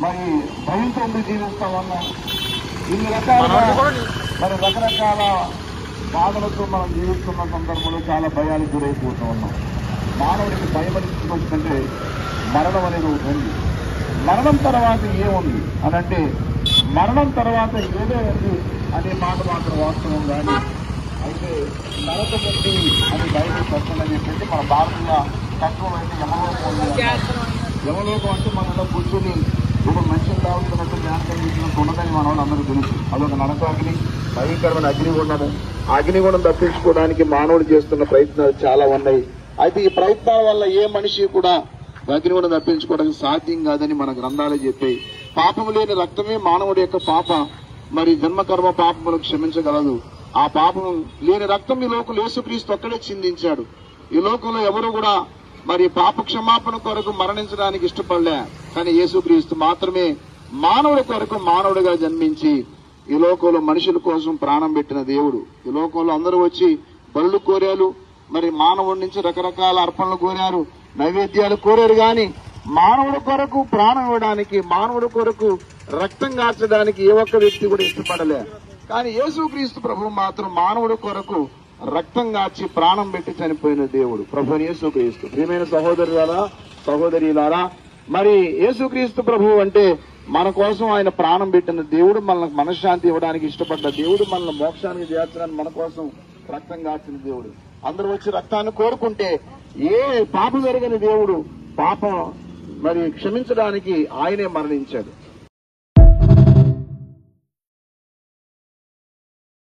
మరి భయంతో జీవిస్తా ఉన్నాం. ఇన్ని రకాలుగా మరి రకరకాల బాధలతో మనం జీవిస్తున్న సందర్భంలో చాలా భయానికి గురైపోతూ ఉన్నాం. మానవుడికి భయపడించుకుంటే మరణం అనేది ఒకటి ఉంది. మరణం తర్వాత ఏముంది అని అంటే మరణం తర్వాత ఏదో ఉంది అనే మాట మాత్రం వాస్తవం. కానీ అయితే నరకం ఉంది అని బయటకు వస్తుందని చెప్పేసి మన భారతీయ తత్వం అయితే యమలోకం ఉంది. యమలోకం అంటే మనలో కూర్చొని ఇప్పుడు మనిషిని తాగుతున్నట్టు జ్ఞానం ఇచ్చినట్టు ఉండదని మన వాళ్ళు అందరూ తెలుసు. అదొక నరకాగ్ని, భయంకరమైన అగ్నిగుండము. అగ్నిగుండం తప్పించుకోవడానికి మానవుడు చేస్తున్న ప్రయత్నాలు చాలా ఉన్నాయి. అయితే ఈ ప్రయత్నాల వల్ల ఏ మనిషి కూడా అగ్నిగుండం తప్పించుకోవడానికి సాధ్యం కాదని మన గ్రంథాలే చెప్పాయి. పాపము లేని రక్తమే మానవుడి యొక్క పాప మరి జన్మకర్మ పాపములకు క్షమించగలదు. ఆ పాపం లేని రక్తం ఈ లోకంలో యేసుక్రీస్తు ఒక్కడే చిందించాడు. ఈ లోకంలో ఎవరు కూడా మరి పాప క్షమాపణ కొరకు మరణించడానికి ఇష్టపడలే. కానీ యేసుక్రీస్తు మాత్రమే మానవుడి కొరకు మానవుడిగా జన్మించి ఈ లోకంలో మనుషుల కోసం ప్రాణం పెట్టిన దేవుడు. ఈ లోకంలో అందరూ వచ్చి బలులు కోరారు, మరి మానవుడి నుంచి రకరకాల అర్పణలు కోరారు, నైవేద్యాలు కోరారు. కానీ మానవుడి కొరకు ప్రాణం ఇవ్వడానికి, మానవుడి కొరకు రక్తం కార్చడానికి ఏ ఒక్క వ్యక్తి కూడా ఇష్టపడలే. కానీ యేసుక్రీస్తు ప్రభు మాత్రం మానవుడి కొరకు రక్తం కార్చి ప్రాణం పెట్టి చనిపోయిన దేవుడు ప్రభు యేసుక్రీస్తు. ప్రియమైన సహోదరులారా, సహోదరులారా, మరి యేసుక్రీస్తు ప్రభు అంటే మన కోసం ఆయన ప్రాణం పెట్టిన దేవుడు, మనకు మనశ్శాంతి ఇవ్వడానికి ఇష్టపడ్డ దేవుడు, మనల్ని మోక్షానికి చేర్చడానికి మన కోసం రక్తం కార్చిన దేవుడు. అందరూ వచ్చి రక్తాన్ని కోరుకుంటే ఏ పాపం జరిగిన దేవుడు పాపం మరి క్షమించడానికి ఆయనే మరణించాడు.